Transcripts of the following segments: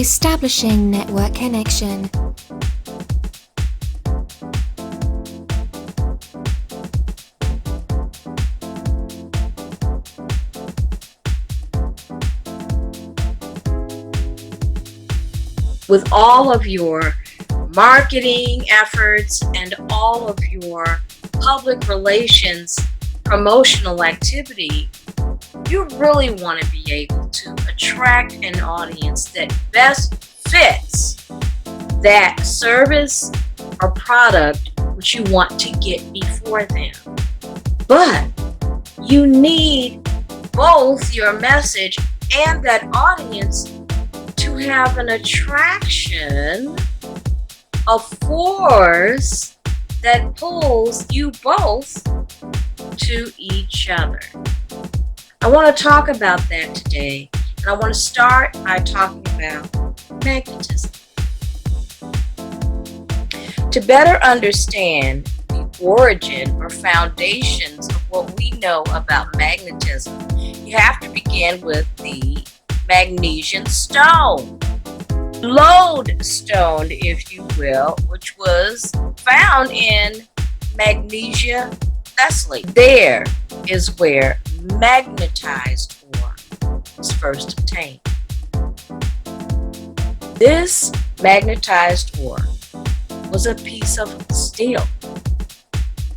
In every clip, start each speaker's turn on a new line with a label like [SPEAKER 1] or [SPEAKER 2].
[SPEAKER 1] Establishing network connection.
[SPEAKER 2] With all of your marketing efforts and all of your public relations promotional activity, you really want to be able to attract an audience that best fits that service or product which you want to get before them. But you need both your message and that audience to have an attraction, a force that pulls you both to each other. I want to talk about that today, and I want to start by talking about magnetism. To better understand the origin or foundations of what we know about magnetism, you have to begin with the magnesian stone, lodestone, if you will, which was found in Magnesia, Thessaly. There is where magnetized ore was first obtained. This magnetized ore was a piece of steel.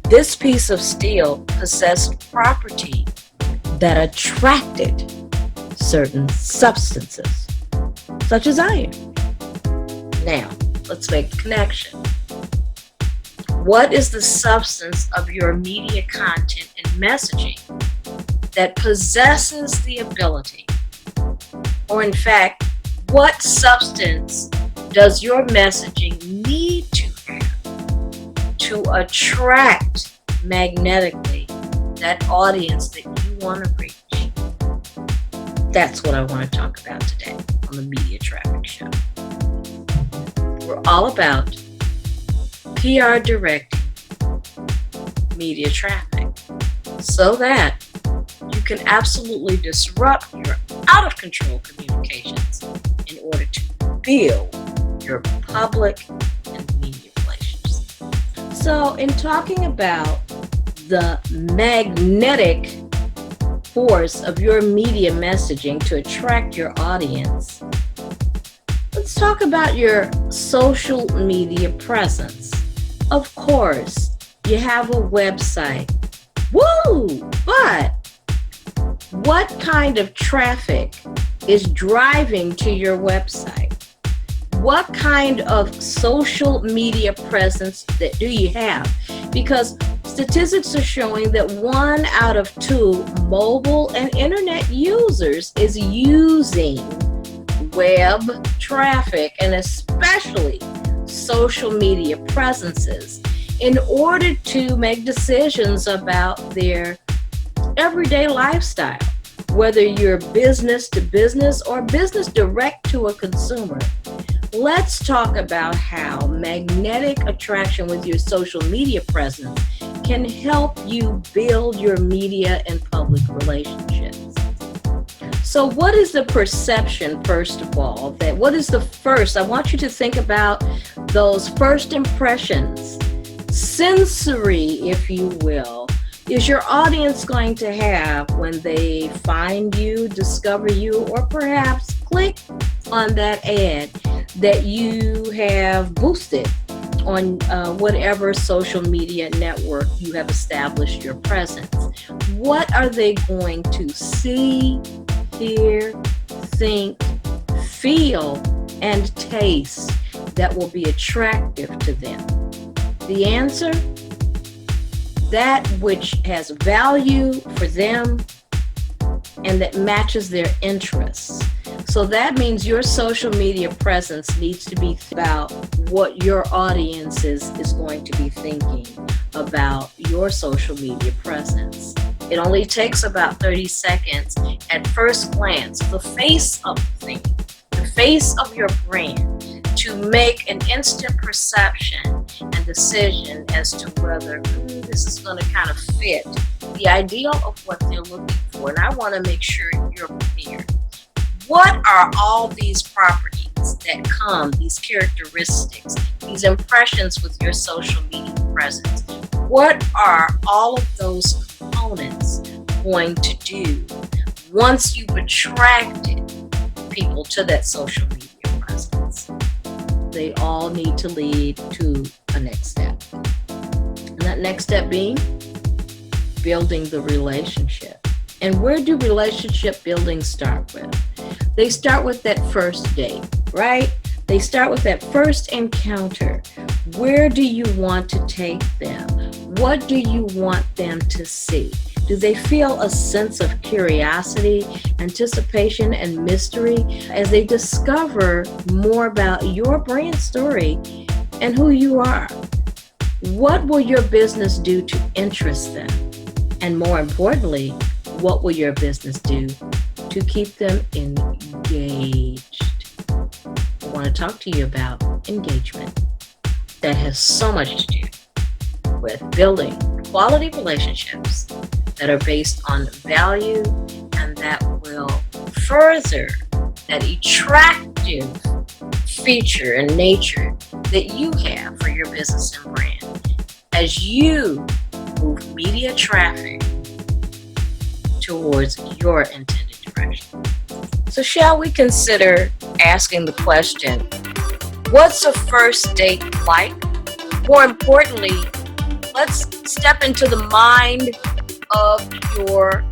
[SPEAKER 2] This piece of steel possessed property that attracted certain substances, such as iron. Now, let's make the connection. What is the substance of your media content and messaging that possesses the ability, or in fact, what substance does your messaging need to have to attract magnetically that audience that you want to reach? That's what I want to talk about today on the Media Traffic Show. We're all about PR directing media traffic so that you can absolutely disrupt your out-of-control communications in order to build your public and media relations. So in talking about the magnetic force of your media messaging to attract your audience, let's talk about your social media presence. Of course, you have a website. Woo! But what kind of traffic is driving to your website? What kind of social media presence do you have? Because statistics are showing that 1 out of 2 mobile and internet users is using web traffic, and especially social media presences, in order to make decisions about their everyday lifestyle, whether you're business to business or business direct to a consumer. Let's talk about how magnetic attraction with your social media presence can help you build your media and public relationships. So what is the perception, first of all? What is the first? I want you to think about those first impressions, sensory, if you will, is your audience going to have when they find you, discover you, or perhaps click on that ad that you have boosted on whatever social media network you have established your presence? What are they going to see, hear, think, feel, and taste that will be attractive to them? The answer? That which has value for them and that matches their interests. So that means your social media presence needs to be about what your audience is going to be thinking about your social media presence. It only takes about 30 seconds at first glance, the face of the thing, the face of your brand, to make an instant perception and decision as to whether this is going to kind of fit the ideal of what they're looking for. And I want to make sure you're prepared. What are all these properties elements that come, these characteristics, these impressions with your social media presence. What are all of those components going to do once you've attracted people to that social media presence? They all need to lead to a next step. And that next step being building the relationship. And where do relationship building start with? They start with that first date, right? They start with that first encounter. Where do you want to take them? What do you want them to see? Do they feel a sense of curiosity, anticipation, and mystery as they discover more about your brand story and who you are? What will your business do to interest them? And more importantly, what will your business do to keep them engaged? I want to talk to you about engagement. That has so much to do with building quality relationships that are based on value and that will further that attractive feature and nature that you have for your business and brand as you move media traffic towards your intended direction. So shall we consider asking the question, what's a first date like? More importantly, let's step into the mind of your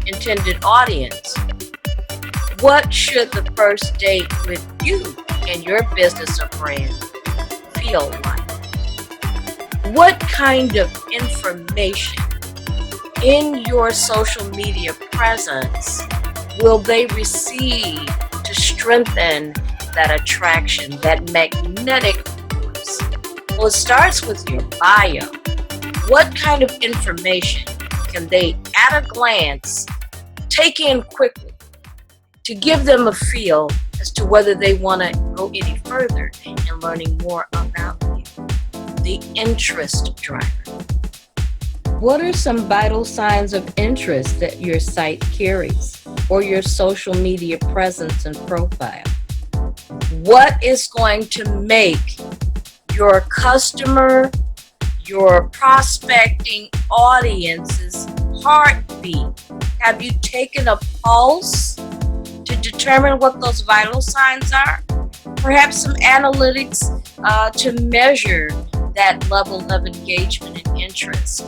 [SPEAKER 2] intended audience. What should the first date with you and your business or brand feel like? What kind of information in your social media presence will they receive to strengthen that attraction, that magnetic force? Well, it starts with your bio. What kind of information can they, at a glance, take in quickly to give them a feel as to whether they want to go any further in learning more about you? The interest driver. What are some vital signs of interest that your site carries or your social media presence and profile? What is going to make your customer, your prospecting audience's heartbeat? Have you taken a pulse to determine what those vital signs are? Perhaps some analytics to measure that level of engagement and interest.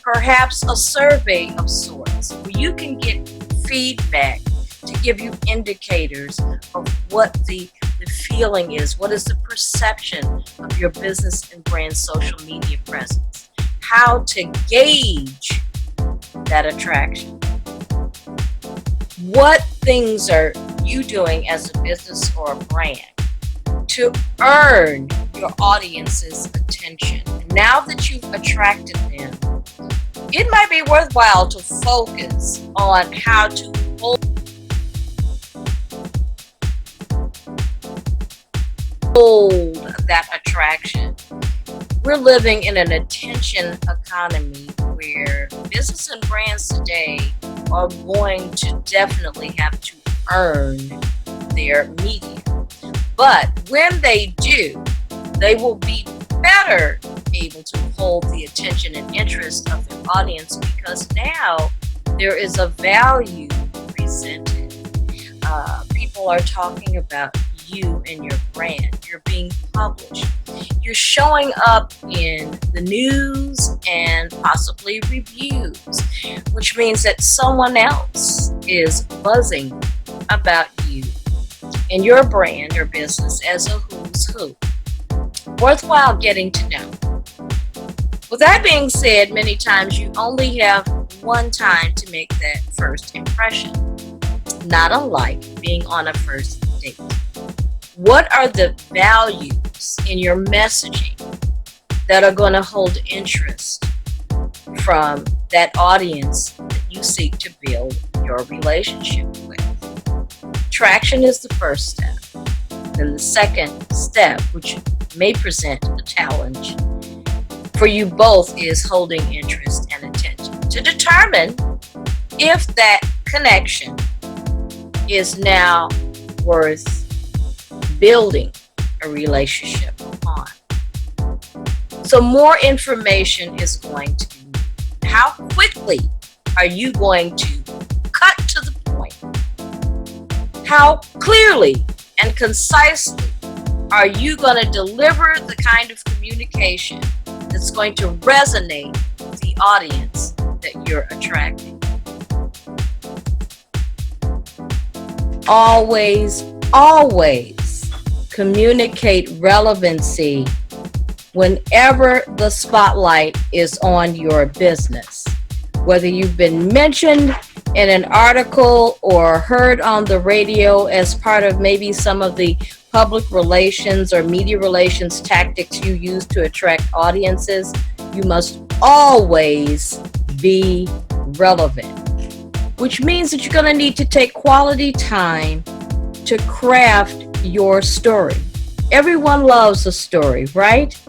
[SPEAKER 2] Perhaps a survey of sorts where you can get feedback to give you indicators of what the feeling is, what is the perception of your business and brand social media presence, how to gauge that attraction. What things are you doing as a business or a brand to earn your audience's attention? Now that you've attracted them, it might be worthwhile to focus on how to hold that attraction. We're living in an attention economy where business and brands today are going to definitely have to earn their media. But when they do, they will be better able to hold the attention and interest of their audience because now there is a value presented. People are talking about you and your brand. You're being published. You're showing up in the news and possibly reviews, which means that someone else is buzzing about you and your brand or business as a who's who. Worthwhile getting to know. With that being said, many times you only have one time to make that first impression, not unlike being on a first date. What are the values in your messaging that are going to hold interest from that audience that you seek to build your relationship with? Traction is the first step. Then the second step, which may present a challenge for you both, is holding interest and attention to determine if that connection is now worth building a relationship upon. So more information is going to be needed. How quickly are you going to cut to the point? How clearly and concisely are you going to deliver the kind of communication that's going to resonate with the audience that you're attracting? Always, always communicate relevancy whenever the spotlight is on your business. Whether you've been mentioned in an article or heard on the radio as part of maybe some of the public relations or media relations tactics you use to attract audiences, you must always be relevant, which means that you're going to need to take quality time to craft your story. Everyone loves a story, right?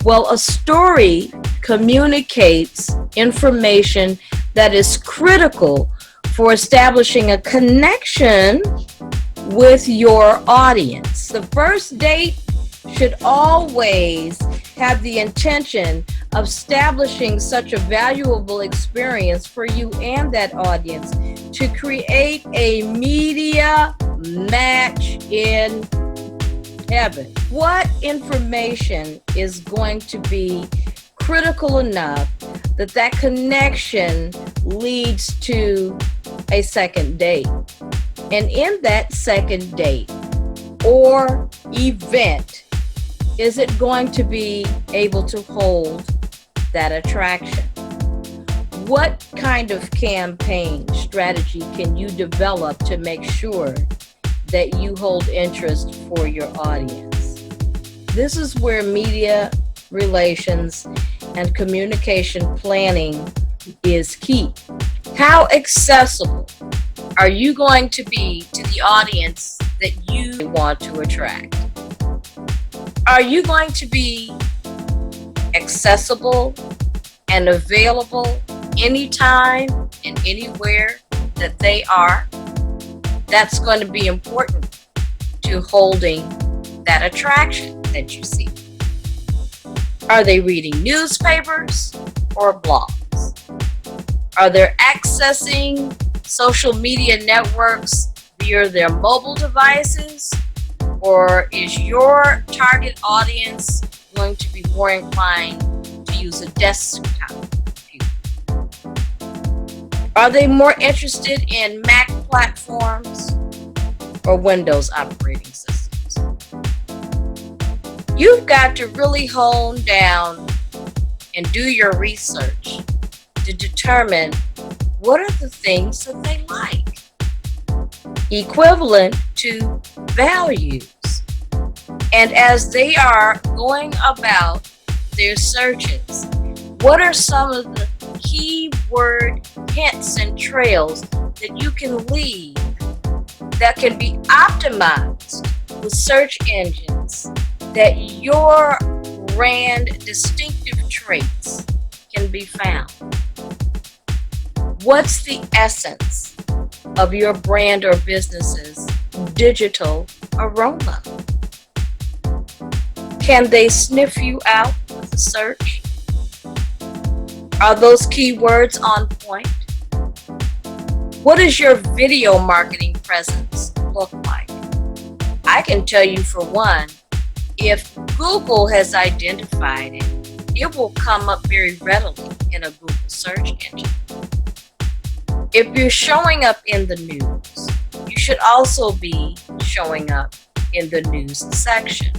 [SPEAKER 2] Well, a story communicates information that is critical for establishing a connection with your audience. The first date should always have the intention of establishing such a valuable experience for you and that audience to create a media match in heaven. What information is going to be critical enough that that connection leads to a second date? And in that second date or event, is it going to be able to hold that attraction? What kind of campaign strategy can you develop to make sure that you hold interest for your audience? This is where media relations and communication planning is key. How accessible are you going to be to the audience that you want to attract? Are you going to be accessible and available anytime and anywhere that they are? That's going to be important to holding that attraction that you see. Are they reading newspapers or blogs? Are they accessing social media networks via their mobile devices? Or is your target audience going to be more inclined to use a desktop computer? Are they more interested in Mac platforms or Windows operating systems? You've got to really hone down and do your research to determine what are the things that they like, equivalent to values. And as they are going about their searches, what are some of the keyword hints and trails that you can leave that can be optimized with search engines that your brand distinctive traits can be found? What's the essence of your brand or business's digital aroma? Can they sniff you out with a search? Are those keywords on point? What does your video marketing presence look like? I can tell you for one, if Google has identified it, it will come up very readily in a Google search engine. If you're showing up in the news, you should also be showing up in the news section.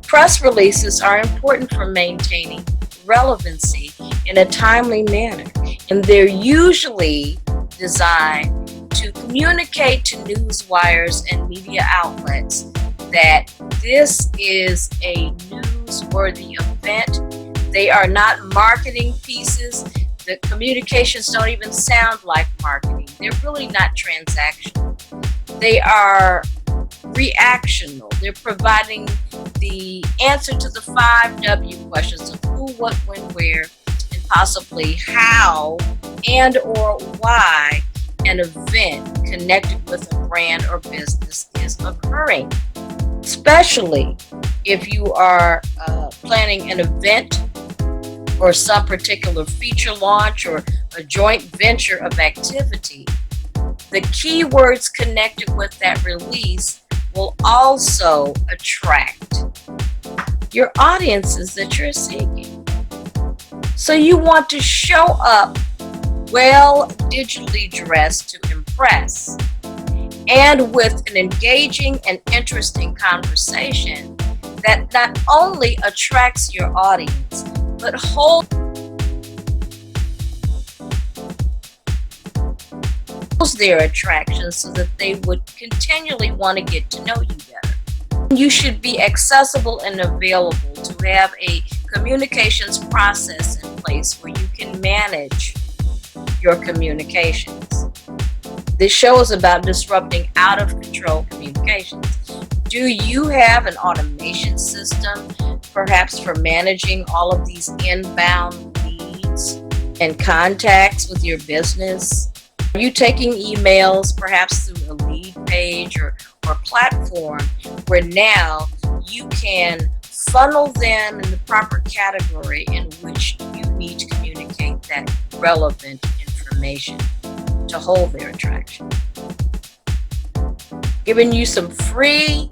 [SPEAKER 2] Press releases are important for maintaining relevancy in a timely manner, and they're usually designed to communicate to news wires and media outlets that this is a newsworthy event. They are not marketing pieces. The communications don't even sound like marketing. They're really not transactional. They are reactional. They're providing the answer to the 5 W questions of who, what, when, where, and possibly how and or why an event connected with a brand or business is occurring. especially if you are planning an event or some particular feature launch or a joint venture of activity. The keywords connected with that release will also attract your audiences that you're seeking. So you want to show up well digitally dressed to impress, and with an engaging and interesting conversation that not only attracts your audience, but holds their attraction so that they would continually want to get to know you better. You should be accessible and available to have a communications process in place where you can manage your communications. This show is about disrupting out of control communications. Do you have an automation system, perhaps for managing all of these inbound leads and contacts with your business? Are you taking emails, perhaps through a lead page or platform, where now you can funnel them in the proper category in which you need to communicate that relevant information to hold their attraction? Giving you some free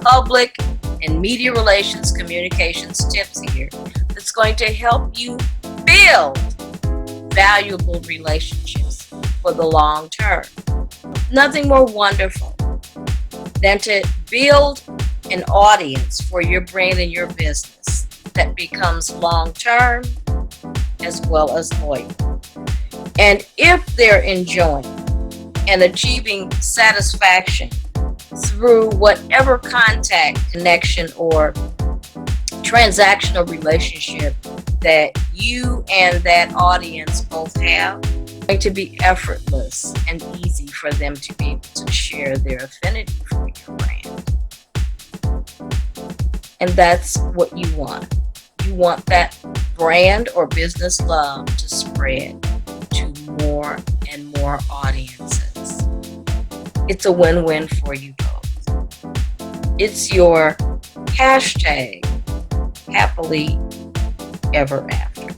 [SPEAKER 2] public and media relations communications tips here that's going to help you build valuable relationships for the long term. Nothing more wonderful than to build an audience for your brand and your business that becomes long term as well as loyal. And if they're enjoying and achieving satisfaction through whatever contact, connection, or transactional relationship that you and that audience both have, it's going to be effortless and easy for them to be able to share their affinity for your brand. And that's what you want. You want that brand or business love to spread to more and more audiences. It's a win-win for you both. It's your hashtag happily ever after.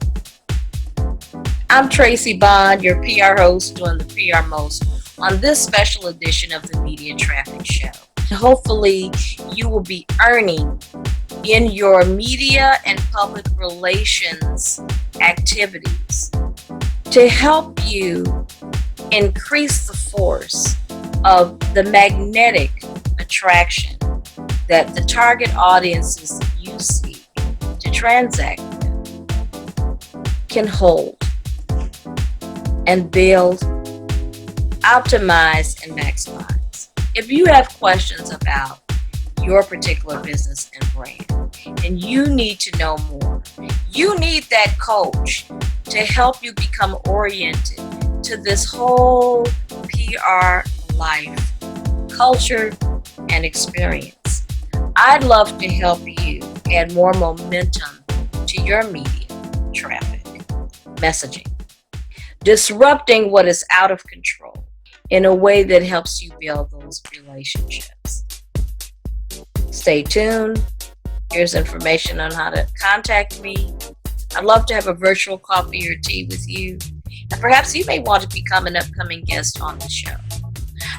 [SPEAKER 2] I'm Tracey Bond, your PR host, doing the PR most on this special edition of the Media Traffic Show. Hopefully, you will be earning in your media and public relations activities to help you increase the force of the magnetic attraction that the target audiences you seek to transact with can hold and build, optimize, and maximize. If you have questions about your particular business and brand, and you need to know more, you need that coach to help you become oriented to this whole PR life, culture, and experience. I'd love to help you add more momentum to your media traffic messaging, disrupting what is out of control in a way that helps you build those relationships. Stay tuned. Here's information on how to contact me. I'd love to have a virtual coffee or tea with you. And perhaps you may want to become an upcoming guest on the show.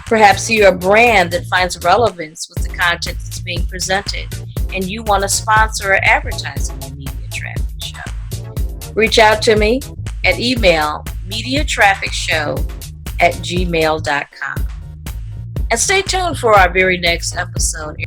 [SPEAKER 2] Perhaps you're a brand that finds relevance with the content that's being presented and you want to sponsor or advertise on the Media Traffic Show. Reach out to me at email mediatrafficshow@gmail.com. And stay tuned for our very next episode.